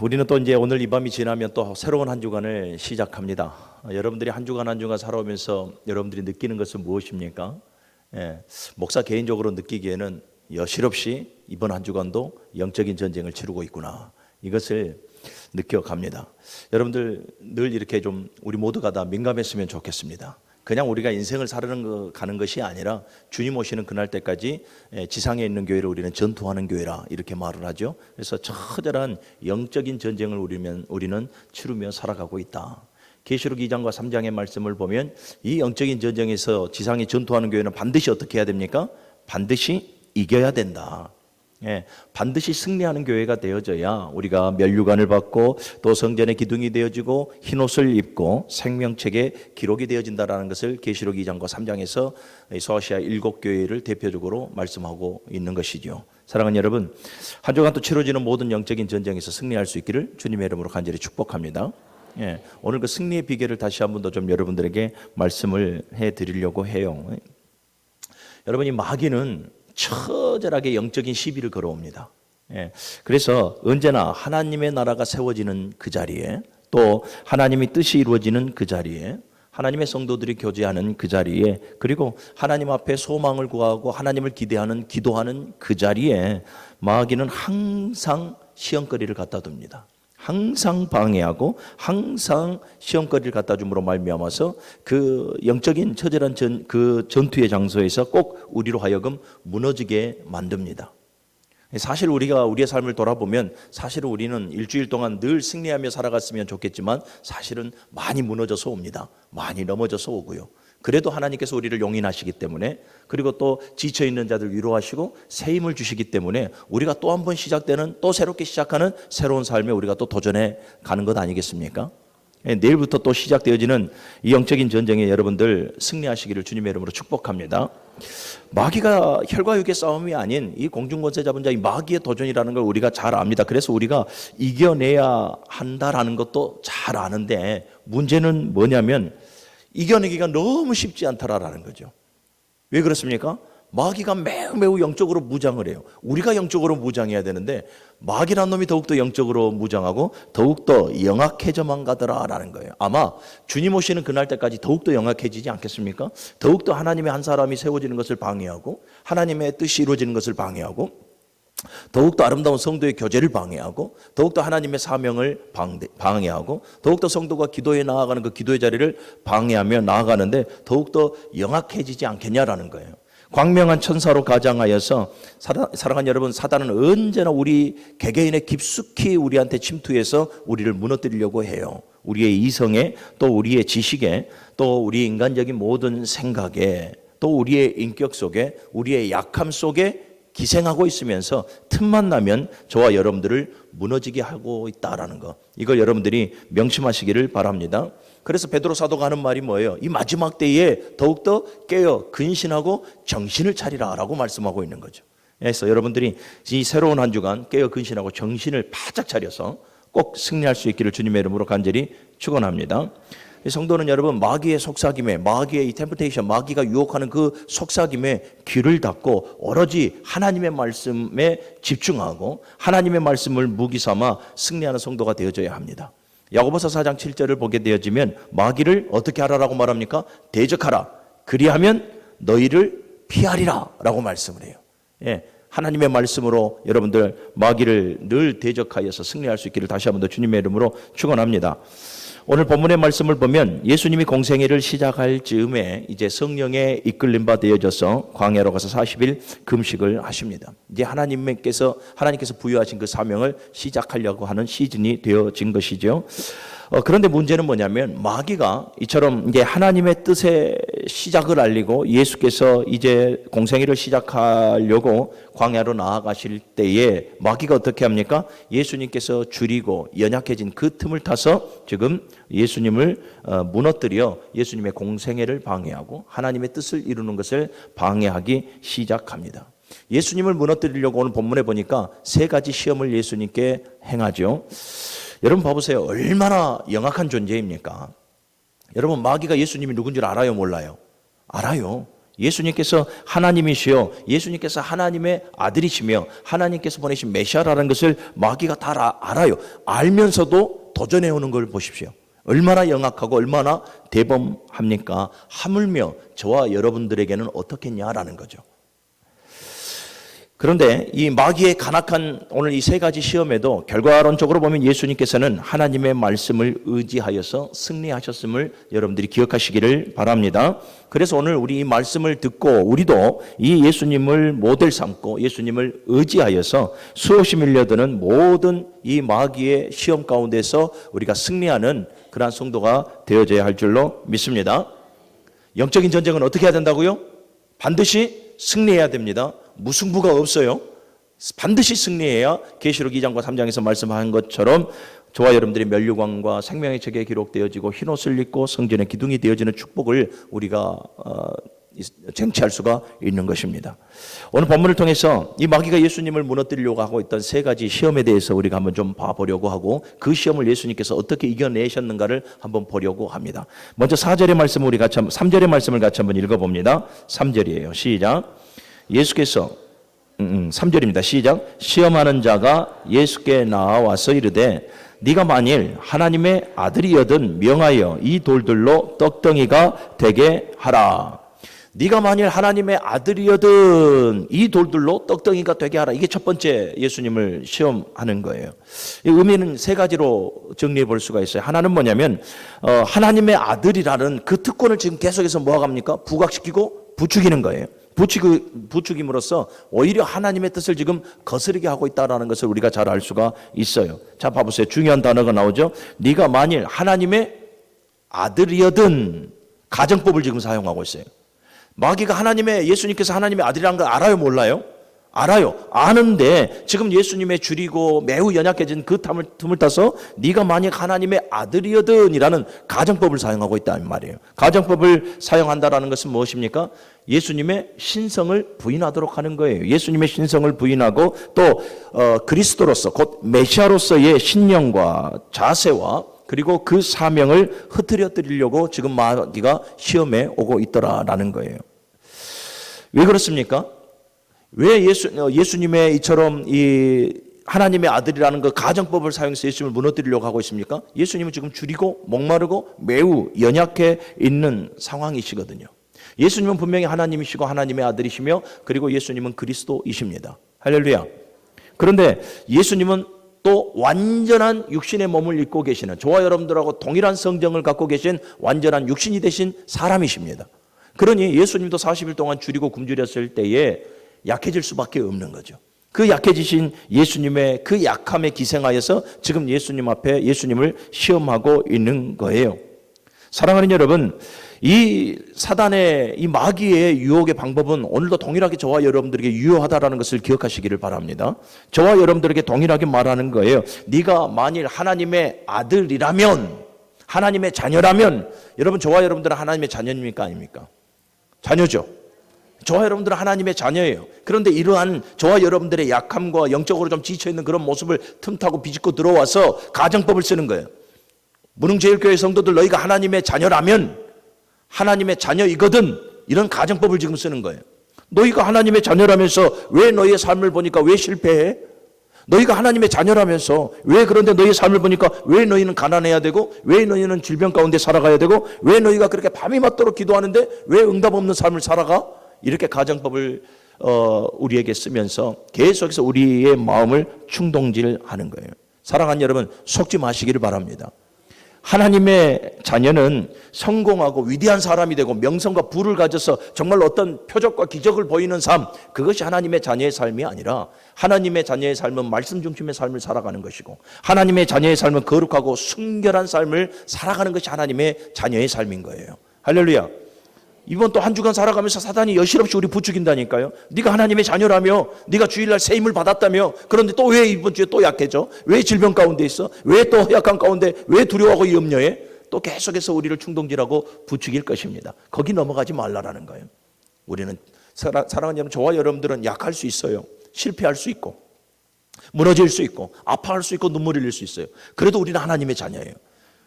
우리는 또 이제 오늘 이 밤이 지나면 또 새로운 한 주간을 시작합니다. 여러분들이 한 주간 한 주간 살아오면서 여러분들이 느끼는 것은 무엇입니까? 목사 개인적으로 느끼기에는 여실없이 이번 한 주간도 영적인 전쟁을 치르고 있구나. 이것을 느껴갑니다. 여러분들 늘 이렇게 좀 우리 모두가 다 민감했으면 좋겠습니다. 그냥 우리가 인생을 가는 것이 아니라 주님 오시는 그날 때까지 지상에 있는 교회를 우리는 전투하는 교회라 이렇게 말을 하죠. 그래서 처절한 영적인 전쟁을 우리는 치르며 살아가고 있다. 계시록 2장과 3장의 말씀을 보면 이 영적인 전쟁에서 지상에 전투하는 교회는 반드시 어떻게 해야 됩니까? 반드시 이겨야 된다. 반드시 승리하는 교회가 되어져야 우리가 면류관을 받고 또 성전의 기둥이 되어지고 흰옷을 입고 생명책에 기록이 되어진다라는 것을 계시록 2장과 3장에서 소아시아 7교회를 대표적으로 말씀하고 있는 것이죠. 사랑하는 여러분, 한 주간 또 치러지는 모든 영적인 전쟁에서 승리할 수 있기를 주님의 이름으로 간절히 축복합니다. 오늘 그 승리의 비결을 다시 한 번 더 좀 여러분들에게 말씀을 해드리려고 해요. 여러분이 마귀는 처절하게 영적인 시비를 걸어옵니다. 그래서 언제나 하나님의 나라가 세워지는 그 자리에, 또 하나님의 뜻이 이루어지는 그 자리에, 하나님의 성도들이 교제하는 그 자리에, 그리고 하나님 앞에 소망을 구하고 하나님을 기도하는 그 자리에 마귀는 항상 시험거리를 갖다 둡니다. 항상 방해하고 항상 시험거리를 갖다 줌으로 말미암아서 그 영적인 처절한 그 전투의 장소에서 꼭 우리로 하여금 무너지게 만듭니다. 사실 우리가 우리의 삶을 돌아보면 사실은 우리는 일주일 동안 늘 승리하며 살아갔으면 좋겠지만 사실은 많이 무너져서 옵니다. 많이 넘어져서 오고요. 그래도 하나님께서 우리를 용인하시기 때문에, 그리고 또 지쳐있는 자들 위로하시고 새 힘을 주시기 때문에 우리가 또 한 번 시작되는, 또 새롭게 시작하는 새로운 삶에 우리가 또 도전해 가는 것 아니겠습니까? 내일부터 또 시작되어지는 이 영적인 전쟁에 여러분들 승리하시기를 주님의 이름으로 축복합니다. 마귀가 혈과 육의 싸움이 아닌 이 공중권세 잡은 자, 이 마귀의 도전이라는 걸 우리가 잘 압니다. 그래서 우리가 이겨내야 한다라는 것도 잘 아는데, 문제는 뭐냐면 이겨내기가 너무 쉽지 않다라는 거죠. 왜 그렇습니까? 마귀가 매우 영적으로 무장을 해요. 우리가 영적으로 무장해야 되는데 마귀란 놈이 더욱더 영적으로 무장하고 더욱더 영악해져만 가더라라는 거예요. 아마 주님 오시는 그날 때까지 더욱더 영악해지지 않겠습니까? 더욱더 하나님의 한 사람이 세워지는 것을 방해하고 하나님의 뜻이 이루어지는 것을 방해하고 더욱더 아름다운 성도의 교제를 방해하고 더욱더 하나님의 사명을 방해하고 더욱더 성도가 기도에 나아가는 그 기도의 자리를 방해하며 나아가는데 더욱더 영악해지지 않겠냐라는 거예요. 광명한 천사로 가장하여서 사랑하는 여러분, 사단은 언제나 우리 개개인의 깊숙이 우리한테 침투해서 우리를 무너뜨리려고 해요. 우리의 이성에, 또 우리의 지식에, 또 우리 인간적인 모든 생각에, 또 우리의 인격 속에, 우리의 약함 속에 기생하고 있으면서 틈만 나면 저와 여러분들을 무너지게 하고 있다라는 거, 이걸 여러분들이 명심하시기를 바랍니다. 그래서 베드로 사도가 하는 말이 뭐예요? 이 마지막 때에 더욱더 깨어 근신하고 정신을 차리라라고 말씀하고 있는 거죠. 그래서 여러분들이 이 새로운 한 주간 깨어 근신하고 정신을 바짝 차려서 꼭 승리할 수 있기를 주님의 이름으로 간절히 축원합니다. 성도는 여러분, 마귀의 속삭임에, 마귀의 이 템프테이션, 마귀가 유혹하는 그 속삭임에 귀를 닫고 오로지 하나님의 말씀에 집중하고 하나님의 말씀을 무기 삼아 승리하는 성도가 되어져야 합니다. 야고보서 4장 7절을 보게 되어지면 마귀를 어떻게 하라라고 말합니까? 대적하라. 그리하면 너희를 피하리라 라고 말씀을 해요. 하나님의 말씀으로 여러분들 마귀를 늘 대적하여서 승리할 수 있기를 다시 한 번 더 주님의 이름으로 축원합니다. 오늘 본문의 말씀을 보면 예수님이 공생애를 시작할 즈음에 이제 성령에 이끌림 바 되어져서 광야로 가서 40일 금식을 하십니다. 이제 하나님께서 부여하신 그 사명을 시작하려고 하는 시즌이 되어진 것이죠. 그런데 문제는 뭐냐면 마귀가 이처럼 이제 하나님의 뜻의 시작을 알리고 예수께서 이제 공생애를 시작하려고 광야로 나아가실 때에 마귀가 어떻게 합니까? 예수님께서 줄이고 연약해진 그 틈을 타서 지금 예수님을 무너뜨려 예수님의 공생애를 방해하고 하나님의 뜻을 이루는 것을 방해하기 시작합니다. 예수님을 무너뜨리려고 오늘 본문에 보니까 세 가지 시험을 예수님께 행하죠. 여러분 봐보세요. 얼마나 영악한 존재입니까? 여러분, 마귀가 예수님이 누군지 알아요, 몰라요? 알아요. 예수님께서 하나님이시요 예수님께서 하나님의 아들이시며 하나님께서 보내신 메시아라는 것을 마귀가 다 알아요. 알면서도 도전해 오는 걸 보십시오. 얼마나 영악하고 얼마나 대범합니까? 하물며 저와 여러분들에게는 어떻겠냐라는 거죠. 그런데 이 마귀의 간악한 오늘 이 세 가지 시험에도 결과론적으로 보면 예수님께서는 하나님의 말씀을 의지하여서 승리하셨음을 여러분들이 기억하시기를 바랍니다. 그래서 오늘 우리 이 말씀을 듣고 우리도 이 예수님을 모델 삼고 예수님을 의지하여서 수없이 밀려드는 모든 이 마귀의 시험 가운데서 우리가 승리하는 그러한 성도가 되어져야 할 줄로 믿습니다. 영적인 전쟁은 어떻게 해야 된다고요? 반드시 승리해야 됩니다. 무승부가 없어요. 반드시 승리해야 계시록 2장과 3장에서 말씀한 것처럼 저와 여러분들이 면류관과 생명의 책에 기록되어지고 흰옷을 입고 성전의 기둥이 되어지는 축복을 우리가 쟁취할 수가 있는 것입니다. 오늘 본문을 통해서 이 마귀가 예수님을 무너뜨리려고 하고 있던 세 가지 시험에 대해서 우리가 한번 좀 봐보려고 하고 그 시험을 예수님께서 어떻게 이겨내셨는가를 한번 보려고 합니다. 먼저 4절의 말씀을 우리 같이 3절의 말씀을 같이 한번 읽어봅니다. 3절이에요. 시작. 예수께서 3절입니다. 시작. 시험하는 자가 예수께 나와서 이르되 네가 만일 하나님의 아들이여든 명하여 이 돌들로 떡덩이가 되게 하라. 네가 만일 하나님의 아들이여든 이 돌들로 떡덩이가 되게 하라. 이게 첫 번째 예수님을 시험하는 거예요. 이 의미는 세 가지로 정리해 볼 수가 있어요. 하나는 뭐냐면 하나님의 아들이라는 그 특권을 지금 계속해서 뭐합니까? 부각시키고 부추기는 거예요. 부추김으로써 오히려 하나님의 뜻을 지금 거스르게 하고 있다는 것을 우리가 잘 알 수가 있어요. 자, 봐보세요. 중요한 단어가 나오죠. 네가 만일 하나님의 아들이여든 가정법을 지금 사용하고 있어요. 마귀가 예수님께서 하나님의 아들이라는 걸 알아요, 몰라요? 알아요. 아는데 지금 예수님의 줄이고 매우 연약해진 그 틈을 타서 네가 만약 하나님의 아들이여든이라는 가정법을 사용하고 있다는 말이에요. 가정법을 사용한다라는 것은 무엇입니까? 예수님의 신성을 부인하도록 하는 거예요. 예수님의 신성을 부인하고 또 그리스도로서 곧 메시아로서의 신령과 자세와 그리고 그 사명을 흐트러뜨리려고 지금 마귀가 시험에 오고 있더라라는 거예요. 왜 그렇습니까? 왜 예수님의 이처럼 이 하나님의 아들이라는 그 가정법을 사용해서 예수님을 무너뜨리려고 하고 있습니까? 예수님은 지금 줄이고 목마르고 매우 연약해 있는 상황이시거든요. 예수님은 분명히 하나님이시고 하나님의 아들이시며 그리고 예수님은 그리스도이십니다. 할렐루야. 그런데 예수님은 또 완전한 육신의 몸을 입고 계시는 저와 여러분들하고 동일한 성정을 갖고 계신 완전한 육신이 되신 사람이십니다. 그러니 예수님도 40일 동안 줄이고 굶주렸을 때에 약해질 수밖에 없는 거죠. 그 약해지신 예수님의 그 약함에 기생하여서 지금 예수님 앞에 예수님을 시험하고 있는 거예요. 사랑하는 여러분, 이 사단의 이 마귀의 유혹의 방법은 오늘도 동일하게 저와 여러분들에게 유효하다라는 것을 기억하시기를 바랍니다. 저와 여러분들에게 동일하게 말하는 거예요. 네가 만일 하나님의 아들이라면, 하나님의 자녀라면, 여러분 저와 여러분들은 하나님의 자녀입니까 아닙니까? 자녀죠. 저와 여러분들은 하나님의 자녀예요. 그런데 이러한 저와 여러분들의 약함과 영적으로 좀 지쳐있는 그런 모습을 틈타고 비집고 들어와서 가정법을 쓰는 거예요. 무능제일교회 성도들 너희가 하나님의 자녀라면 하나님의 자녀이거든 이런 가정법을 지금 쓰는 거예요. 너희가 하나님의 자녀라면서 왜 너희의 삶을 보니까 왜 실패해? 너희가 하나님의 자녀라면서 왜 그런데 너희의 삶을 보니까 왜 너희는 가난해야 되고 왜 너희는 질병 가운데 살아가야 되고 왜 너희가 그렇게 밤이 맞도록 기도하는데 왜 응답 없는 삶을 살아가? 이렇게 가정법을 우리에게 쓰면서 계속해서 우리의 마음을 충동질하는 거예요. 사랑하는 여러분, 속지 마시기를 바랍니다. 하나님의 자녀는 성공하고 위대한 사람이 되고 명성과 부를 가져서 정말 어떤 표적과 기적을 보이는 삶, 그것이 하나님의 자녀의 삶이 아니라 하나님의 자녀의 삶은 말씀 중심의 삶을 살아가는 것이고 하나님의 자녀의 삶은 거룩하고 순결한 삶을 살아가는 것이 하나님의 자녀의 삶인 거예요. 할렐루야. 이번 또 한 주간 살아가면서 사단이 여실없이 우리 부추긴다니까요. 네가 하나님의 자녀라며, 네가 주일날 새 힘을 받았다며, 그런데 또 왜 이번 주에 또 약해져? 왜 질병 가운데 있어? 왜 또 약한 가운데 왜 두려워하고 염려해? 또 계속해서 우리를 충동질하고 부추길 것입니다. 거기 넘어가지 말라라는 거예요. 우리는 사랑하는 여러분, 저와 여러분들은 약할 수 있어요. 실패할 수 있고 무너질 수 있고 아파할 수 있고 눈물 흘릴 수 있어요. 그래도 우리는 하나님의 자녀예요.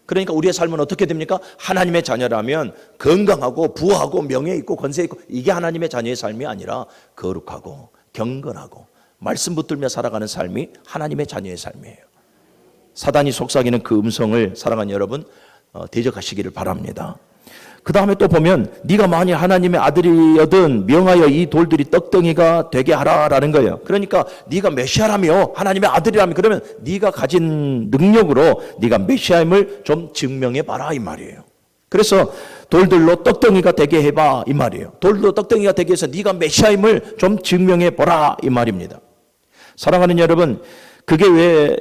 그러니까 우리의 삶은 어떻게 됩니까? 하나님의 자녀라면 건강하고 부하고 명예 있고 권세 있고, 이게 하나님의 자녀의 삶이 아니라 거룩하고 경건하고 말씀 붙들며 살아가는 삶이 하나님의 자녀의 삶이에요. 사단이 속삭이는 그 음성을 사랑하는 여러분 대적하시기를 바랍니다. 그 다음에 또 보면 네가 만일 하나님의 아들이여든 명하여 이 돌들이 떡덩이가 되게 하라라는 거예요. 그러니까 네가 메시아라며 하나님의 아들이라며, 그러면 네가 가진 능력으로 네가 메시아임을 좀 증명해 봐라 이 말이에요. 그래서 돌들로 떡덩이가 되게 해봐 이 말이에요. 돌들로 떡덩이가 되게 해서 네가 메시아임을 좀 증명해 보라 이 말입니다. 사랑하는 여러분, 그게 왜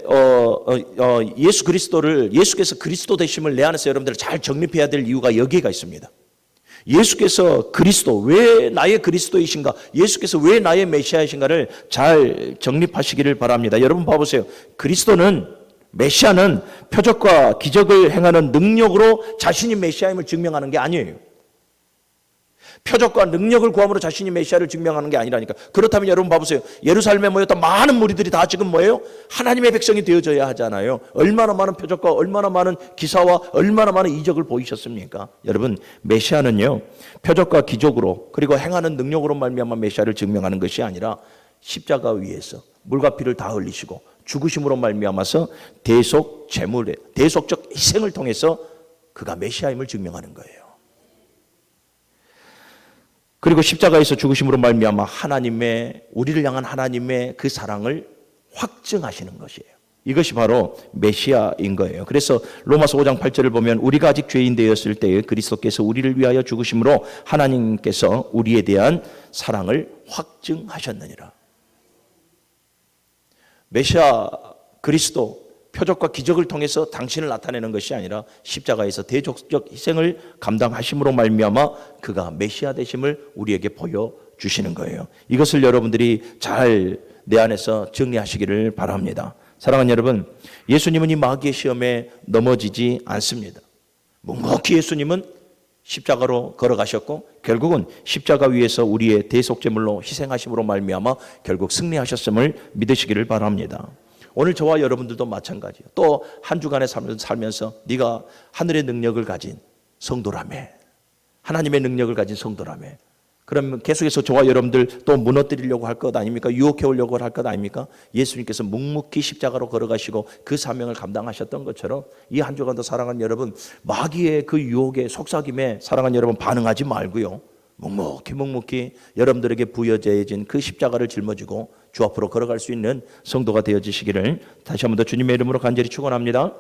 예수 그리스도를, 예수께서 그리스도 되심을 내 안에서 여러분들 잘 정립해야 될 이유가 여기가 있습니다. 예수께서 그리스도, 왜 나의 그리스도이신가, 예수께서 왜 나의 메시아이신가를 잘 정립하시기를 바랍니다. 여러분 봐보세요. 그리스도는, 메시아는 표적과 기적을 행하는 능력으로 자신이 메시아임을 증명하는 게 아니에요. 표적과 능력을 구함으로 자신이 메시아를 증명하는 게 아니라니까. 그렇다면 여러분 봐보세요. 예루살렘에 모였던 많은 무리들이 다 지금 뭐예요? 하나님의 백성이 되어져야 하잖아요. 얼마나 많은 표적과 얼마나 많은 기사와 얼마나 많은 이적을 보이셨습니까? 여러분, 메시아는요, 표적과 기적으로 그리고 행하는 능력으로 말미암아 메시아를 증명하는 것이 아니라 십자가 위에서 물과 피를 다 흘리시고 죽으심으로 말미암아서 대속 제물의 대속적 희생을 통해서 그가 메시아임을 증명하는 거예요. 그리고 십자가에서 죽으심으로 말미암아 하나님의, 우리를 향한 하나님의 그 사랑을 확증하시는 것이에요. 이것이 바로 메시아인 거예요. 그래서 로마서 5장 8절을 보면 우리가 아직 죄인 되었을 때에 그리스도께서 우리를 위하여 죽으심으로 하나님께서 우리에 대한 사랑을 확증하셨느니라. 메시아 그리스도, 표적과 기적을 통해서 당신을 나타내는 것이 아니라 십자가에서 대속적 희생을 감당하심으로 말미암아 그가 메시아 되심을 우리에게 보여주시는 거예요. 이것을 여러분들이 잘 내 안에서 정리하시기를 바랍니다. 사랑하는 여러분, 예수님은 이 마귀의 시험에 넘어지지 않습니다. 묵묵히 예수님은 십자가로 걸어가셨고 결국은 십자가 위에서 우리의 대속제물로 희생하심으로 말미암아 결국 승리하셨음을 믿으시기를 바랍니다. 오늘 저와 여러분들도 마찬가지예요. 또 한 주간의 삶을 살면서 네가 하늘의 능력을 가진 성도라며, 하나님의 능력을 가진 성도라며, 그러면 계속해서 저와 여러분들 또 무너뜨리려고 할 것 아닙니까? 유혹해 오려고 할 것 아닙니까? 예수님께서 묵묵히 십자가로 걸어가시고 그 사명을 감당하셨던 것처럼 이 한 주간도 사랑하는 여러분, 마귀의 그 유혹에 속삭임에 사랑하는 여러분 반응하지 말고요, 묵묵히 여러분들에게 부여져진 그 십자가를 짊어지고 주 앞으로 걸어갈 수 있는 성도가 되어지시기를 다시 한 번 더 주님의 이름으로 간절히 축원합니다.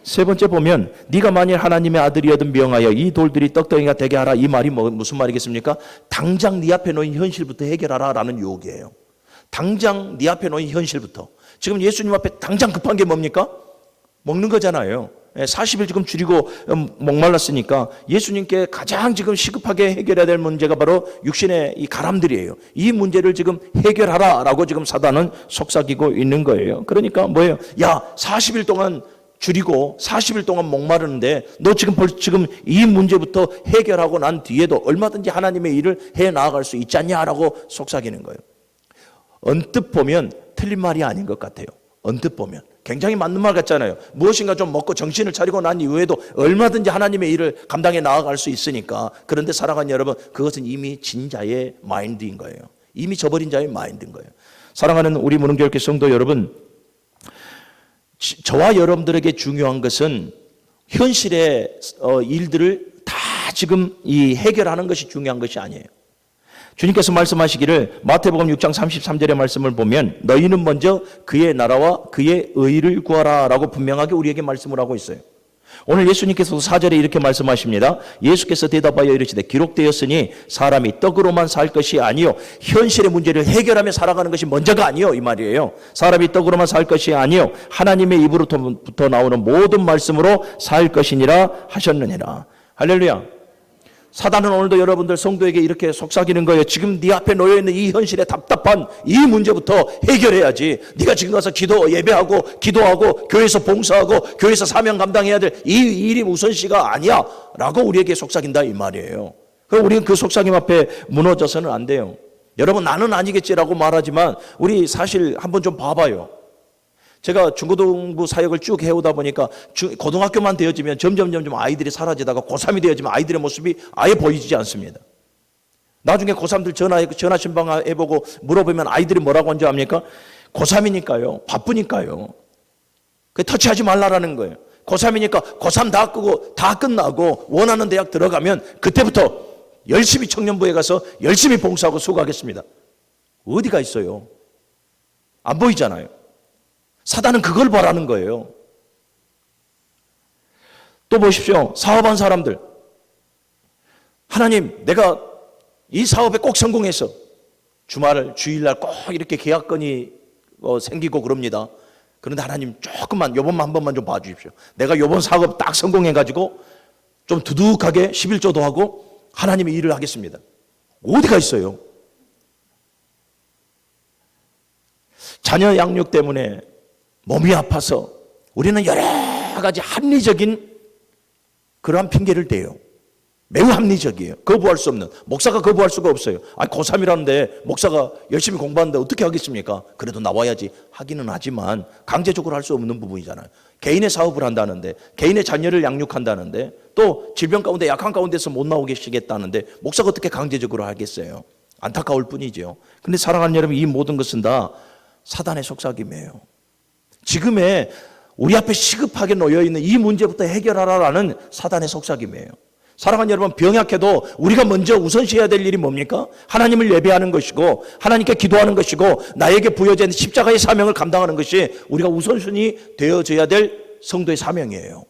세 번째 보면 네가 만일 하나님의 아들이여든 명하여 이 돌들이 떡덩이가 되게 하라. 이 말이 무슨 말이겠습니까? 당장 네 앞에 놓인 현실부터 해결하라 라는 유혹이에요. 당장 네 앞에 놓인 현실부터. 지금 예수님 앞에 당장 급한 게 뭡니까? 먹는 거잖아요. 40일 지금 줄이고 목말랐으니까 예수님께 가장 지금 시급하게 해결해야 될 문제가 바로 육신의 이 가람들이에요. 이 문제를 지금 해결하라라고 지금 사단은 속삭이고 있는 거예요. 그러니까 뭐예요? 야, 40일 동안 줄이고 40일 동안 목마르는데 너 지금 이 문제부터 해결하고 난 뒤에도 얼마든지 하나님의 일을 해 나아갈 수 있지 않냐라고 속삭이는 거예요. 언뜻 보면 틀린 말이 아닌 것 같아요. 언뜻 보면 굉장히 맞는 말 같잖아요. 무엇인가 좀 먹고 정신을 차리고 난 이후에도 얼마든지 하나님의 일을 감당해 나아갈 수 있으니까. 그런데 사랑하는 여러분, 그것은 이미 진 자의 마인드인 거예요. 이미 저버린 자의 마인드인 거예요. 사랑하는 우리 무능교육회 성도 여러분, 저와 여러분들에게 중요한 것은 현실의 일들을 다 지금 이 해결하는 것이 중요한 것이 아니에요. 주님께서 말씀하시기를 마태복음 6장 33절의 말씀을 보면 너희는 먼저 그의 나라와 그의 의를 구하라 라고 분명하게 우리에게 말씀을 하고 있어요. 오늘 예수님께서도 4절에 이렇게 말씀하십니다. 예수께서 대답하여 이르시되 기록되었으니 사람이 떡으로만 살 것이 아니요 현실의 문제를 해결하며 살아가는 것이 먼저가 아니요 이 말이에요. 사람이 떡으로만 살 것이 아니요 하나님의 입으로부터 나오는 모든 말씀으로 살 것이니라 하셨느니라. 할렐루야. 사단은 오늘도 여러분들 성도에게 이렇게 속삭이는 거예요. 지금 네 앞에 놓여있는 이 현실의 답답한 이 문제부터 해결해야지. 네가 지금 가서 예배하고 기도하고 교회에서 봉사하고 교회에서 사명 감당해야 될 이 일이 우선시가 아니야 라고 우리에게 속삭인다 이 말이에요. 그럼 우리는 그 속삭임 앞에 무너져서는 안 돼요. 여러분 나는 아니겠지라고 말하지만 우리 사실 한번 좀 봐봐요. 제가 중고등부 사역을 쭉 해오다 보니까 고등학교만 되어지면 점점 아이들이 사라지다가 고3이 되어지면 아이들의 모습이 아예 보이지 않습니다. 나중에 고3들 전화 신방해보고 물어보면 아이들이 뭐라고 한지 압니까? 고3이니까요. 바쁘니까요. 터치하지 말라라는 거예요. 고3이니까 고3 다 끄고 다 끝나고 원하는 대학 들어가면 그때부터 열심히 청년부에 가서 열심히 봉사하고 수고하겠습니다. 어디가 있어요? 안 보이잖아요. 사단은 그걸 바라는 거예요. 또 보십시오. 사업한 사람들. 하나님, 내가 이 사업에 꼭 성공해서 주일날 꼭 이렇게 계약건이 생기고 그럽니다. 그런데 하나님 조금만 요번만 한 번만 좀 봐주십시오. 내가 요번 사업 딱 성공해가지고 좀 두둑하게 11조도 하고 하나님의 일을 하겠습니다. 어디가 있어요? 자녀 양육 때문에 몸이 아파서 우리는 여러 가지 합리적인 그러한 핑계를 대요. 매우 합리적이에요. 거부할 수 없는. 목사가 거부할 수가 없어요. 고3이라는데 목사가 열심히 공부하는데 어떻게 하겠습니까? 그래도 나와야지 하기는 하지만 강제적으로 할 수 없는 부분이잖아요. 개인의 사업을 한다는데, 개인의 자녀를 양육한다는데, 또 질병 가운데 약한 가운데서 못 나오게 시겠다는데 목사가 어떻게 강제적으로 하겠어요? 안타까울 뿐이죠. 그런데 사랑하는 여러분, 이 모든 것은 다 사단의 속삭임이에요. 지금의 우리 앞에 시급하게 놓여있는 이 문제부터 해결하라라는 사단의 속삭임이에요. 사랑하는 여러분, 병약해도 우리가 먼저 우선시해야 될 일이 뭡니까? 하나님을 예배하는 것이고 하나님께 기도하는 것이고 나에게 부여진 십자가의 사명을 감당하는 것이 우리가 우선순위 되어져야 될 성도의 사명이에요.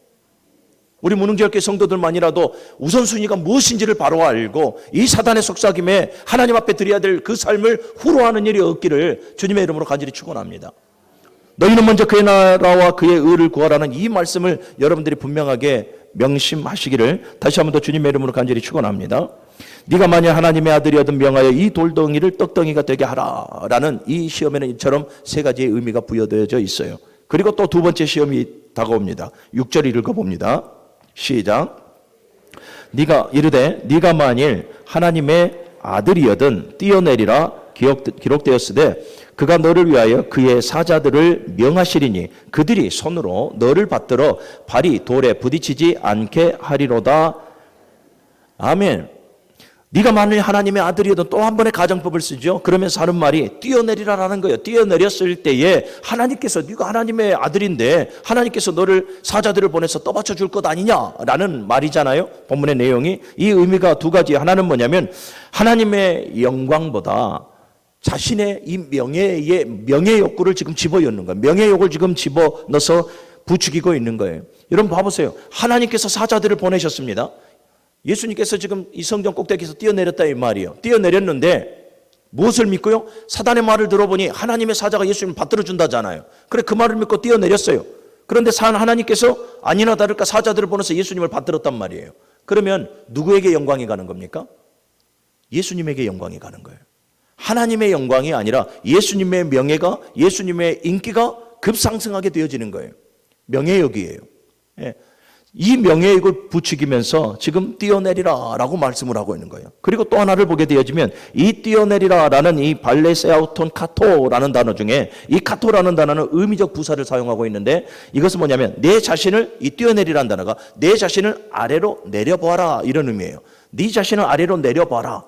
우리 무능지역교회 성도들만이라도 우선순위가 무엇인지를 바로 알고 이 사단의 속삭임에 하나님 앞에 드려야 될 그 삶을 후로하는 일이 없기를 주님의 이름으로 간절히 축원합니다. 너희는 먼저 그의 나라와 그의 의를 구하라는 이 말씀을 여러분들이 분명하게 명심하시기를 다시 한 번 더 주님의 이름으로 간절히 축원합니다. 네가 만약 하나님의 아들이거든 명하여 이 돌덩이를 떡덩이가 되게 하라라는 이 시험에는 이처럼 세 가지의 의미가 부여되어져 있어요. 그리고 또 두 번째 시험이 다가옵니다. 6절 읽어봅니다. 시작. 네가 이르되 네가 만일 하나님의 아들이거든 뛰어내리라 기록되었으되 그가 너를 위하여 그의 사자들을 명하시리니 그들이 손으로 너를 받들어 발이 돌에 부딪히지 않게 하리로다. 아멘. 네가 만일 하나님의 아들이어도 또 한 번의 가정법을 쓰죠. 그러면서 하는 말이 뛰어내리라라는 거예요. 뛰어내렸을 때에 하나님께서 네가 하나님의 아들인데 하나님께서 너를 사자들을 보내서 떠받쳐 줄 것 아니냐라는 말이잖아요. 본문의 내용이 이 의미가 두 가지. 하나는 뭐냐면 하나님의 영광보다 자신의 이 명예 욕구를 지금 집어넣는 거예요. 명예 욕을 지금 집어넣어서 부추기고 있는 거예요. 여러분 봐보세요. 하나님께서 사자들을 보내셨습니다. 예수님께서 지금 이 성전 꼭대기에서 뛰어내렸다 이 말이에요. 뛰어내렸는데 무엇을 믿고요? 사단의 말을 들어보니 하나님의 사자가 예수님을 받들어 준다잖아요. 그래 그 말을 믿고 뛰어내렸어요. 그런데 하나님께서 아니나 다를까 사자들을 보내서 예수님을 받들었단 말이에요. 그러면 누구에게 영광이 가는 겁니까? 예수님에게 영광이 가는 거예요. 하나님의 영광이 아니라 예수님의 명예가, 예수님의 인기가 급상승하게 되어지는 거예요. 명예욕이에요. 예. 이 명예욕을 부추기면서 지금 뛰어내리라 라고 말씀을 하고 있는 거예요. 그리고 또 하나를 보게 되어지면 이 뛰어내리라 라는 이 발레세아우톤 카토라는 단어 중에 이 카토라는 단어는 의미적 부사를 사용하고 있는데 이것은 뭐냐면 내 자신을, 이 뛰어내리라는 단어가 내 자신을 아래로 내려봐라 이런 의미예요. 네 자신을 아래로 내려봐라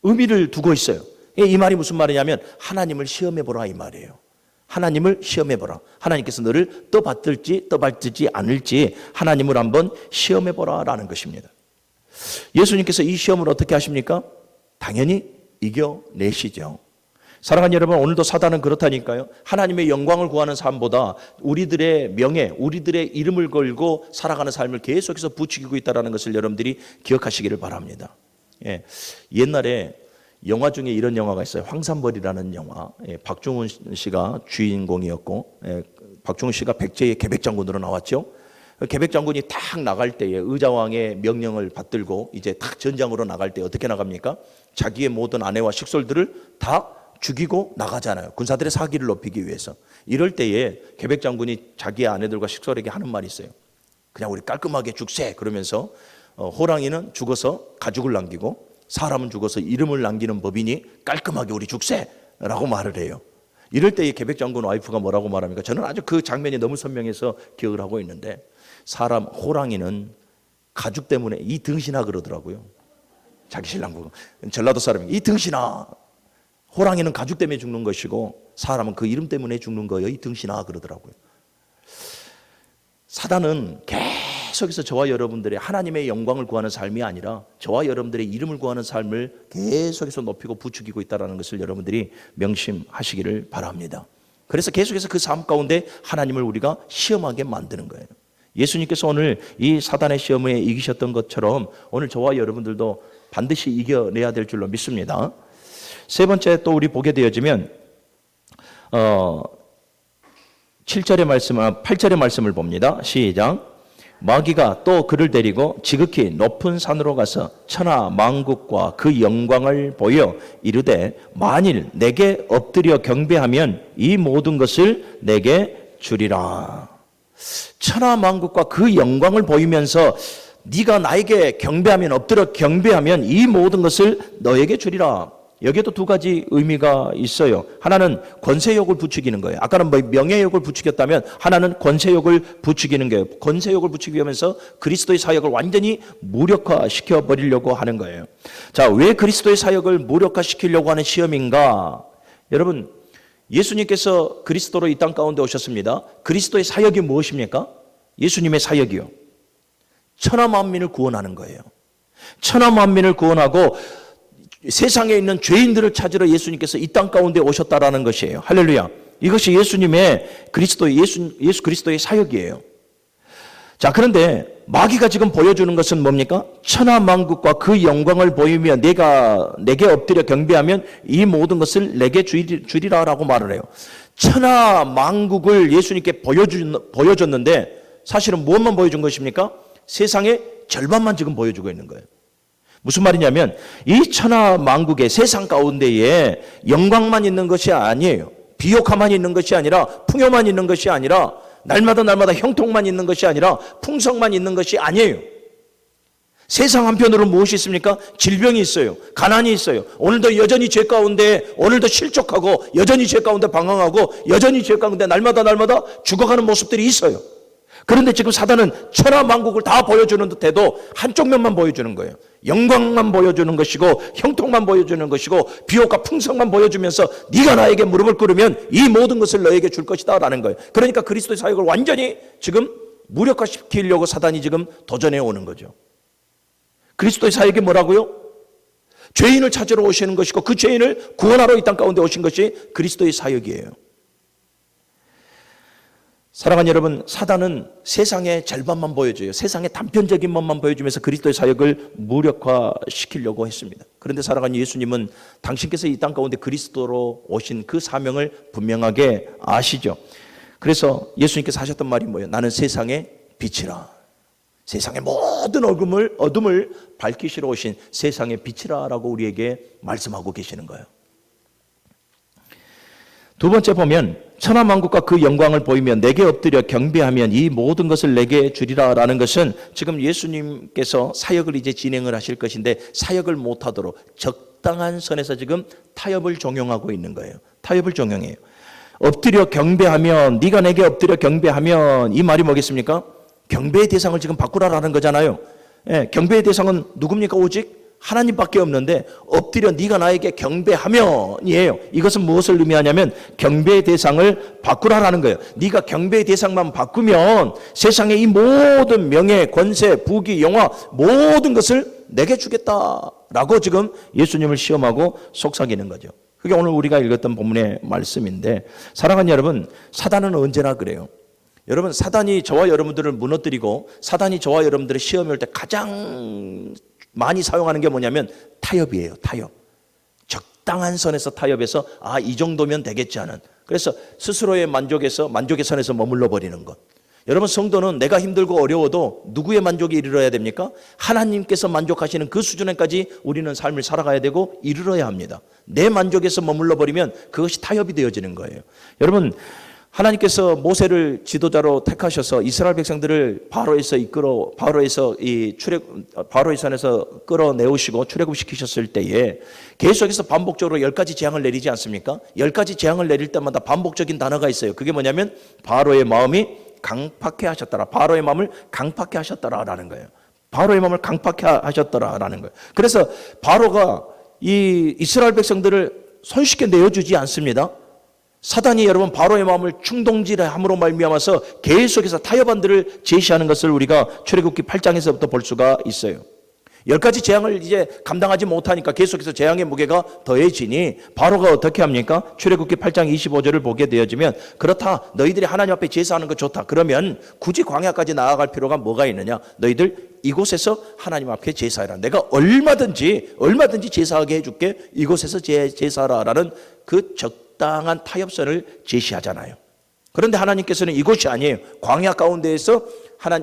의미를 두고 있어요. 이 말이 무슨 말이냐면 하나님을 시험해보라 이 말이에요. 하나님을 시험해보라. 하나님께서 너를 떠받들지 않을지 하나님을 한번 시험해보라 라는 것입니다. 예수님께서 이 시험을 어떻게 하십니까? 당연히 이겨내시죠. 사랑하는 여러분, 오늘도 사단은 그렇다니까요. 하나님의 영광을 구하는 삶보다 우리들의 명예, 우리들의 이름을 걸고 살아가는 삶을 계속해서 부추기고 있다는 것을 여러분들이 기억하시기를 바랍니다. 예, 옛날에 영화 중에 이런 영화가 있어요. 황산벌이라는 영화. 예, 박중훈 씨가 주인공이었고, 예, 박중훈 씨가 백제의 계백장군으로 나왔죠. 계백장군이 탁 나갈 때에 의자왕의 명령을 받들고 이제 탁 전장으로 나갈 때 어떻게 나갑니까? 자기의 모든 아내와 식솔들을 다 죽이고 나가잖아요. 군사들의 사기를 높이기 위해서. 이럴 때에 계백장군이 자기의 아내들과 식솔에게 하는 말이 있어요. 그냥 우리 깔끔하게 죽세 그러면서 호랑이는 죽어서 가죽을 남기고 사람은 죽어서 이름을 남기는 법이니 깔끔하게 우리 죽세라고 말을 해요. 이럴 때 이 계백장군 와이프가 뭐라고 말합니까? 저는 아주 그 장면이 너무 선명해서 기억을 하고 있는데, 사람 호랑이는 가죽 때문에 이 등신아 그러더라고요. 자기 신랑분 전라도 사람이 이 등신아, 호랑이는 가죽 때문에 죽는 것이고 사람은 그 이름 때문에 죽는 거예요. 이 등신아 그러더라고요. 사단은 계속해서 저와 여러분들의 하나님의 영광을 구하는 삶이 아니라 저와 여러분들의 이름을 구하는 삶을 계속해서 높이고 부추기고 있다는 것을 여러분들이 명심하시기를 바랍니다. 그래서 계속해서 그 삶 가운데 하나님을 우리가 시험하게 만드는 거예요. 예수님께서 오늘 이 사단의 시험에 이기셨던 것처럼 오늘 저와 여러분들도 반드시 이겨내야 될 줄로 믿습니다. 세 번째 또 우리 보게 되어지면 8절의 말씀을 봅니다. 시작. 마귀가 또 그를 데리고 지극히 높은 산으로 가서 천하 만국과 그 영광을 보여 이르되 만일 내게 엎드려 경배하면 이 모든 것을 내게 주리라. 천하 만국과 그 영광을 보이면서 네가 나에게 경배하면, 엎드려 경배하면 이 모든 것을 너에게 주리라. 여기에도 두 가지 의미가 있어요. 하나는 권세욕을 부추기는 거예요. 아까는 명예욕을 부추겼다면 하나는 권세욕을 부추기는 거예요. 권세욕을 부추기면서 그리스도의 사역을 완전히 무력화시켜 버리려고 하는 거예요. 자, 왜 그리스도의 사역을 무력화시키려고 하는 시험인가? 여러분, 예수님께서 그리스도로 이 땅 가운데 오셨습니다. 그리스도의 사역이 무엇입니까? 예수님의 사역이요, 천하 만민을 구원하는 거예요. 천하 만민을 구원하고 세상에 있는 죄인들을 찾으러 예수님께서 이 땅 가운데 오셨다라는 것이에요. 할렐루야. 이것이 예수님의 예수 그리스도의 사역이에요. 자, 그런데 마귀가 지금 보여주는 것은 뭡니까? 천하 만국과 그 영광을 보이며 내가 내게 엎드려 경배하면 이 모든 것을 내게 주리라라고 말을 해요. 천하 만국을 예수님께 보여줬는데 사실은 무엇만 보여준 것입니까? 세상의 절반만 지금 보여주고 있는 거예요. 무슨 말이냐면 이 천하 만국의 세상 가운데에 영광만 있는 것이 아니에요. 비옥함만 있는 것이 아니라, 풍요만 있는 것이 아니라, 날마다 형통만 있는 것이 아니라 풍성만 있는 것이 아니에요. 세상 한편으로 무엇이 있습니까? 질병이 있어요. 가난이 있어요. 오늘도 여전히 죄 가운데, 오늘도 실족하고 여전히 죄 가운데 방황하고 여전히 죄 가운데 날마다 죽어가는 모습들이 있어요. 그런데 지금 사단은 천하 만국을 다 보여주는 듯해도 한쪽 면만 보여주는 거예요. 영광만 보여주는 것이고 형통만 보여주는 것이고 비옥과 풍성만 보여주면서 네가 나에게 무릎을 꿇으면 이 모든 것을 너에게 줄 것이다 라는 거예요. 그러니까 그리스도의 사역을 완전히 지금 무력화시키려고 사단이 지금 도전해 오는 거죠. 그리스도의 사역이 뭐라고요? 죄인을 찾으러 오시는 것이고 그 죄인을 구원하러 이 땅 가운데 오신 것이 그리스도의 사역이에요. 사랑하는 여러분, 사단은 세상의 절반만 보여줘요. 세상의 단편적인 것만 보여주면서 그리스도의 사역을 무력화시키려고 했습니다. 그런데 사랑하는 예수님은 당신께서 이 땅 가운데 그리스도로 오신 그 사명을 분명하게 아시죠. 그래서 예수님께서 하셨던 말이 뭐예요? 나는 세상의 빛이라. 세상의 모든 어둠을 밝히시러 오신 세상의 빛이라라고 우리에게 말씀하고 계시는 거예요. 두 번째 보면 천하 만국과 그 영광을 보이며 내게 엎드려 경배하면 이 모든 것을 내게 주리라라는 것은 지금 예수님께서 사역을 이제 진행을 하실 것인데 사역을 못하도록 적당한 선에서 지금 타협을 종용하고 있는 거예요. 타협을 종용해요. 엎드려 경배하면, 네가 내게 엎드려 경배하면, 이 말이 뭐겠습니까? 경배의 대상을 지금 바꾸라라는 거잖아요. 예, 경배의 대상은 누굽니까? 오직 하나님밖에 없는데 엎드려 네가 나에게 경배하면이에요. 이것은 무엇을 의미하냐면 경배의 대상을 바꾸라라는 거예요. 네가 경배의 대상만 바꾸면 세상의 이 모든 명예, 권세, 부귀, 영화 모든 것을 내게 주겠다라고 지금 예수님을 시험하고 속삭이는 거죠. 그게 오늘 우리가 읽었던 본문의 말씀인데, 사랑하는 여러분, 사단은 언제나 그래요. 여러분, 사단이 저와 여러분들을 무너뜨리고 사단이 저와 여러분들의 시험을 올 때 가장 많이 사용하는 게 뭐냐면 타협이에요. 타협. 적당한 선에서 타협해서 이 정도면 되겠지 하는. 그래서 스스로의 만족의 선에서 머물러 버리는 것. 여러분, 성도는 내가 힘들고 어려워도 누구의 만족에 이르러야 됩니까? 하나님께서 만족하시는 그 수준에까지 우리는 삶을 살아가야 되고 이르러야 합니다. 내 만족에서 머물러 버리면 그것이 타협이 되어지는 거예요. 여러분, 하나님께서 모세를 지도자로 택하셔서 이스라엘 백성들을 바로의 산에서 끌어내오시고 출애굽시키셨을 때에 계속해서 반복적으로 10가지 재앙을 내리지 않습니까? 10가지 재앙을 내릴 때마다 반복적인 단어가 있어요. 그게 뭐냐면 바로의 마음이 강팍해 하셨더라. 바로의 마음을 강팍해 하셨더라라는 거예요. 바로의 마음을 강팍해 하셨더라라는 거예요. 그래서 바로가 이 이스라엘 백성들을 손쉽게 내어주지 않습니다. 사단이 여러분 바로의 마음을 충동질함으로 말미암아서 계속해서 타협안들을 제시하는 것을 우리가 출애굽기 8장에서부터 볼 수가 있어요. 10가지 재앙을 이제 감당하지 못하니까 계속해서 재앙의 무게가 더해지니 바로가 어떻게 합니까? 출애굽기 8장 25절을 보게 되어지면 그렇다, 너희들이 하나님 앞에 제사하는 거 좋다. 그러면 굳이 광야까지 나아갈 필요가 뭐가 있느냐? 너희들 이곳에서 하나님 앞에 제사해라. 내가 얼마든지 제사하게 해줄게. 이곳에서 제사하라라는 그 적당한 타협선을 제시하잖아요. 그런데 하나님께서는 이곳이 아니에요. 광야 가운데에서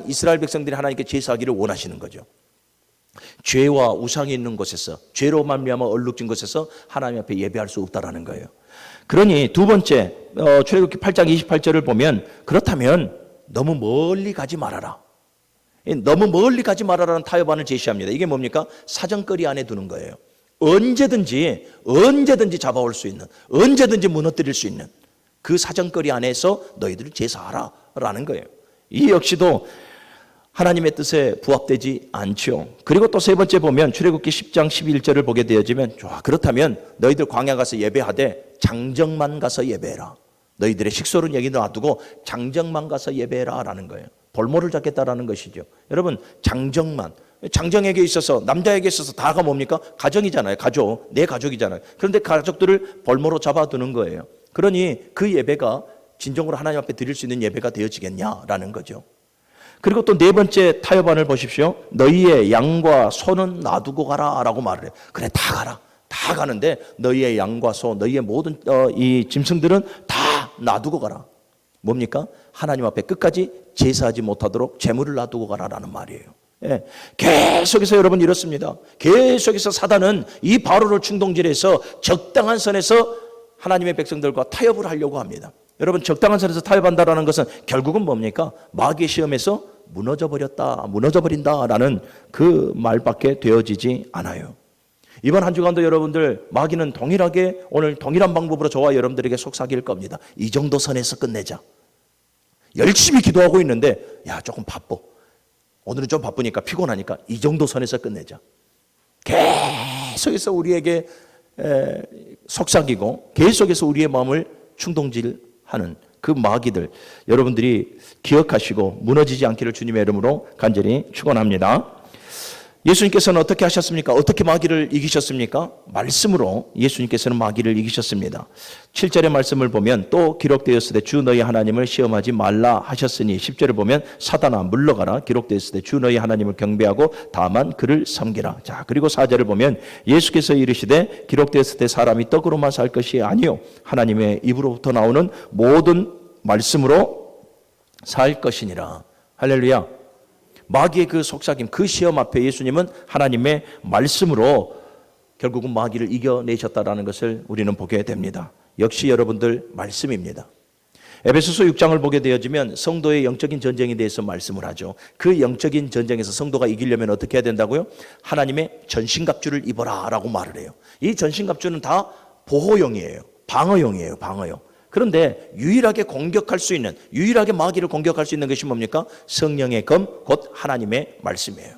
이스라엘 백성들이 하나님께 제사하기를 원하시는 거죠. 죄와 우상이 있는 곳에서, 죄로 말미암아 얼룩진 곳에서 하나님 앞에 예배할 수 없다라는 거예요. 그러니 두 번째 출애굽기 8장 28절을 보면 그렇다면 너무 멀리 가지 말아라. 너무 멀리 가지 말아라는 타협안을 제시합니다. 이게 뭡니까? 사정거리 안에 두는 거예요. 언제든지 잡아올 수 있는, 언제든지 무너뜨릴 수 있는 그 사정거리 안에서 너희들을 제사하라라는 거예요. 이 역시도 하나님의 뜻에 부합되지 않죠. 그리고 또 세 번째 보면 출애굽기 10장 11절을 보게 되어지면 좋아, 그렇다면 너희들 광야 가서 예배하되 장정만 가서 예배해라. 너희들의 식소는 여기 놔두고 장정만 가서 예배해라 라는 거예요. 볼모를 잡겠다라는 것이죠. 여러분, 장정에게 있어서, 남자에게 있어서 다가 뭡니까? 가정이잖아요. 가족, 내 가족이잖아요. 그런데 가족들을 볼모로 잡아두는 거예요. 그러니 그 예배가 진정으로 하나님 앞에 드릴 수 있는 예배가 되어지겠냐라는 거죠. 그리고 또 네 번째 타협안을 보십시오. 너희의 양과 소는 놔두고 가라 라고 말을 해요. 그래, 다 가라. 다 가는데 너희의 양과 소, 너희의 모든 이 짐승들은 다 놔두고 가라. 뭡니까? 하나님 앞에 끝까지 제사하지 못하도록 재물을 놔두고 가라라는 말이에요. 예. 계속해서 여러분 이렇습니다. 계속해서 사단은 이 바로를 충동질해서 적당한 선에서 하나님의 백성들과 타협을 하려고 합니다. 여러분, 적당한 선에서 타협한다라는 것은 결국은 뭡니까? 마귀의 시험에서 무너져버린다라는 그 말밖에 되어지지 않아요. 이번 한 주간도 여러분들 마귀는 오늘 동일한 방법으로 저와 여러분들에게 속삭일 겁니다. 이 정도 선에서 끝내자. 열심히 기도하고 있는데 야, 조금 바빠. 오늘은 좀 바쁘니까, 피곤하니까 이 정도 선에서 끝내자. 계속해서 우리에게 속삭이고 계속해서 우리의 마음을 충동질하는 그 마귀들, 여러분들이 기억하시고 무너지지 않기를 주님의 이름으로 간절히 축원합니다. 예수님께서는 어떻게 하셨습니까? 어떻게 마귀를 이기셨습니까? 말씀으로 예수님께서는 마귀를 이기셨습니다. 7절의 말씀을 보면 또 기록되었을 때 주 너희 하나님을 시험하지 말라 하셨으니, 10절을 보면 사단아 물러가라 기록되었을 때 주 너희 하나님을 경배하고 다만 그를 섬기라. 자, 그리고 4절을 보면 예수께서 이르시되 기록되었을 때 사람이 떡으로만 살 것이 아니요 하나님의 입으로부터 나오는 모든 말씀으로 살 것이니라. 할렐루야. 마귀의 그 속삭임, 그 시험 앞에 예수님은 하나님의 말씀으로 결국은 마귀를 이겨내셨다라는 것을 우리는 보게 됩니다. 역시 여러분들 말씀입니다. 에베소서 6장을 보게 되어지면 성도의 영적인 전쟁에 대해서 말씀을 하죠. 그 영적인 전쟁에서 성도가 이기려면 어떻게 해야 된다고요? 하나님의 전신갑주를 입어라 라고 말을 해요. 이 전신갑주는 다 보호용이에요. 방어용이에요. 방어용. 그런데 유일하게 마귀를 공격할 수 있는 것이 뭡니까? 성령의 검, 곧 하나님의 말씀이에요.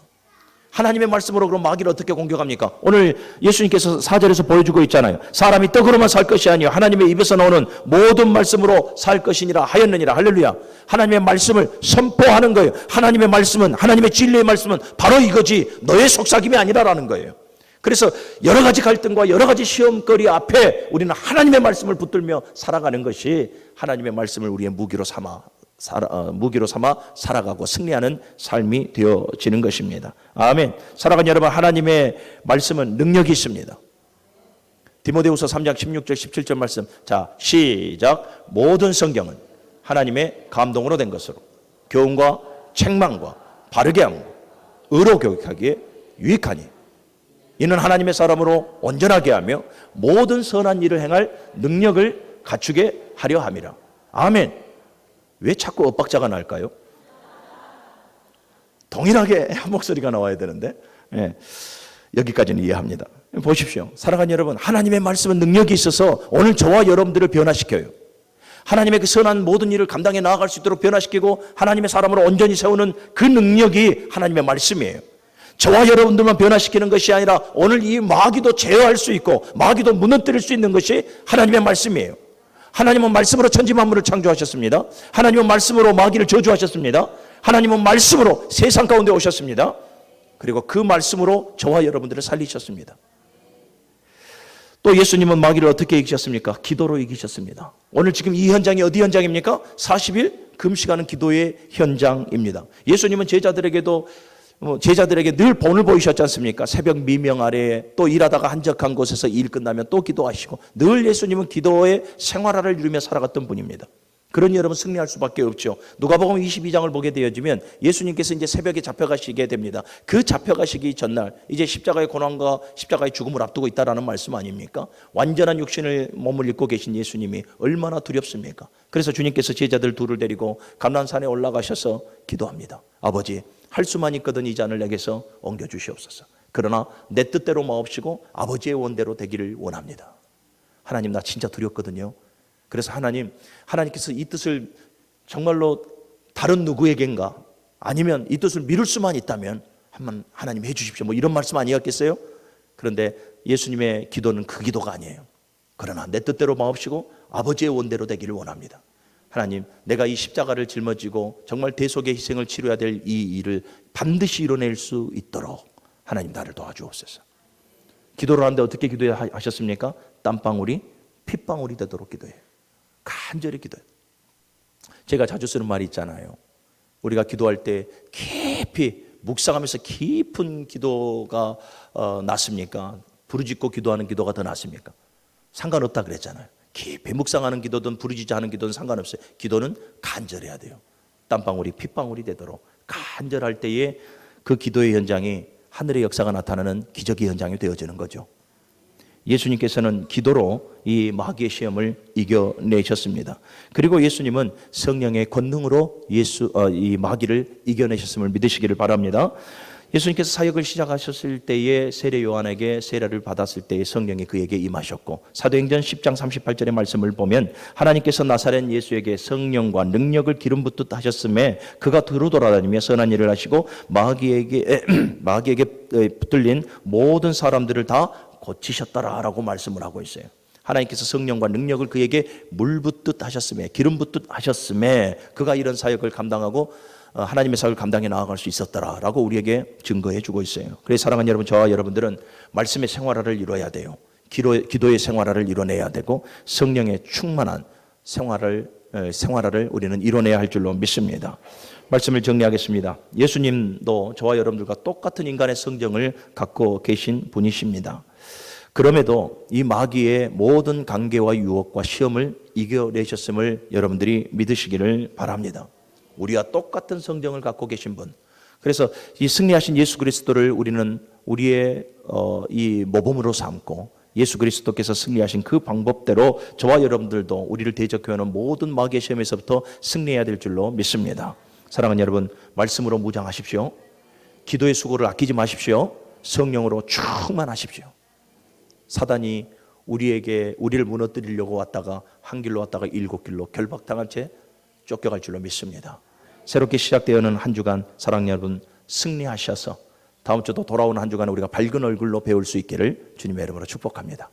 하나님의 말씀으로 그럼 마귀를 어떻게 공격합니까? 오늘 예수님께서 4절에서 보여주고 있잖아요. 사람이 떡으로만 살 것이 아니요 하나님의 입에서 나오는 모든 말씀으로 살 것이니라 하였느니라. 할렐루야. 하나님의 말씀을 선포하는 거예요. 하나님의 말씀은, 하나님의 진리의 말씀은 바로 이거지 너의 속삭임이 아니라라는 거예요. 그래서 여러 가지 갈등과 여러 가지 시험거리 앞에 우리는 하나님의 말씀을 붙들며 살아가는 것이, 하나님의 말씀을 우리의 무기로 삼아 살아가고 승리하는 삶이 되어지는 것입니다. 아멘. 사랑하는 여러분, 하나님의 말씀은 능력이 있습니다. 디모데후서 3장 16절 17절 말씀. 자, 시작. 모든 성경은 하나님의 감동으로 된 것으로 교훈과 책망과 바르게 함과 의로 교육하기에 유익하니 이는 하나님의 사람으로 온전하게 하며 모든 선한 일을 행할 능력을 갖추게 하려 함이라. 아멘. 왜 자꾸 엇박자가 날까요? 동일하게 한 목소리가 나와야 되는데, 예, 여기까지는 이해합니다. 보십시오. 사랑하는 여러분, 하나님의 말씀은 능력이 있어서 오늘 저와 여러분들을 변화시켜요. 하나님의 그 선한 모든 일을 감당해 나아갈 수 있도록 변화시키고 하나님의 사람으로 온전히 세우는 그 능력이 하나님의 말씀이에요. 저와 여러분들만 변화시키는 것이 아니라 오늘 이 마귀도 제어할 수 있고 마귀도 무너뜨릴 수 있는 것이 하나님의 말씀이에요. 하나님은 말씀으로 천지 만물을 창조하셨습니다. 하나님은 말씀으로 마귀를 저주하셨습니다. 하나님은 말씀으로 세상 가운데 오셨습니다. 그리고 그 말씀으로 저와 여러분들을 살리셨습니다. 또 예수님은 마귀를 어떻게 이기셨습니까? 기도로 이기셨습니다. 오늘 지금 이 현장이 어디 현장입니까? 40일 금식하는 기도의 현장입니다. 예수님은 제자들에게 늘 본을 보이셨지 않습니까? 새벽 미명 아래에 또 일하다가 한적한 곳에서 일 끝나면 또 기도하시고 늘 예수님은 기도의 생활화를 누리며 살아갔던 분입니다. 그러니 여러분 승리할 수밖에 없죠. 누가복음 22장을 보게 되어지면 예수님께서 이제 새벽에 잡혀가시게 됩니다. 그 잡혀가시기 전날 이제 십자가의 고난과 십자가의 죽음을 앞두고 있다라는 말씀 아닙니까? 완전한 육신을 몸을 입고 계신 예수님이 얼마나 두렵습니까? 그래서 주님께서 제자들 둘을 데리고 감람산에 올라가셔서 기도합니다. 아버지, 할 수만 있거든 이 잔을 내게서 옮겨주시옵소서. 그러나 내 뜻대로 마옵시고 아버지의 원대로 되기를 원합니다. 하나님, 나 진짜 두렵거든요. 그래서 하나님께서 이 뜻을 정말로 다른 누구에겐가 아니면 이 뜻을 미룰 수만 있다면 한번 하나님 해주십시오. 뭐 이런 말씀 아니었겠어요? 그런데 예수님의 기도는 그 기도가 아니에요. 그러나 내 뜻대로 마옵시고 아버지의 원대로 되기를 원합니다. 하나님, 내가 이 십자가를 짊어지고 정말 대속의 희생을 치러야 될 이 일을 반드시 이뤄낼 수 있도록 하나님 나를 도와주옵소서. 기도를 하는데 어떻게 기도하셨습니까? 땀방울이 핏방울이 되도록 기도해요. 간절히 기도해요. 제가 자주 쓰는 말이 있잖아요. 우리가 기도할 때 깊이 묵상하면서 깊은 기도가 낫습니까? 부르짖고 기도하는 기도가 더 낫습니까? 상관없다 그랬잖아요. 깊이 묵상하는 기도든 부르짖어 하는 기도든 상관없어요. 기도는 간절해야 돼요. 땀방울이 핏방울이 되도록 간절할 때에 그 기도의 현장이 하늘의 역사가 나타나는 기적의 현장이 되어지는 거죠. 예수님께서는 기도로 이 마귀의 시험을 이겨내셨습니다. 그리고 예수님은 성령의 권능으로 이 마귀를 이겨내셨음을 믿으시기를 바랍니다. 예수님께서 사역을 시작하셨을 때에 세례 요한에게 세례를 받았을 때에 성령이 그에게 임하셨고 사도행전 10장 38절의 말씀을 보면 하나님께서 나사렛 예수에게 성령과 능력을 기름 붓듯 하셨음에 그가 두루 돌아다니며 선한 일을 하시고 마귀에게 붙들린 모든 사람들을 다 고치셨더라라고 말씀을 하고 있어요. 하나님께서 성령과 능력을 그에게 물 붓듯 하셨음에 기름 붓듯 하셨음에 그가 이런 사역을 감당하고 하나님의 사역을 감당해 나아갈 수 있었더라라고 우리에게 증거해 주고 있어요. 그래서 사랑하는 여러분, 저와 여러분들은 말씀의 생활화를 이뤄야 돼요. 기도의 생활화를 이뤄내야 되고 성령의 충만한 생활화를 우리는 이뤄내야 할 줄로 믿습니다. 말씀을 정리하겠습니다. 예수님도 저와 여러분들과 똑같은 인간의 성정을 갖고 계신 분이십니다. 그럼에도 이 마귀의 모든 관계와 유혹과 시험을 이겨내셨음을 여러분들이 믿으시기를 바랍니다. 우리와 똑같은 성정을 갖고 계신 분. 그래서 이 승리하신 예수 그리스도를 우리는 우리의 이 모범으로 삼고 예수 그리스도께서 승리하신 그 방법대로 저와 여러분들도 우리를 대적해오는 모든 마귀의 시험에서부터 승리해야 될 줄로 믿습니다. 사랑하는 여러분, 말씀으로 무장하십시오. 기도의 수고를 아끼지 마십시오. 성령으로 충만하십시오. 사단이 우리를 무너뜨리려고 왔다가 한 길로 왔다가 일곱 길로 결박당한 채 쫓겨갈 줄로 믿습니다. 새롭게 시작되어는 한 주간 사랑하는 여러분, 승리하셔서 다음 주도 돌아오는 한 주간 우리가 밝은 얼굴로 배울 수 있기를 주님의 이름으로 축복합니다.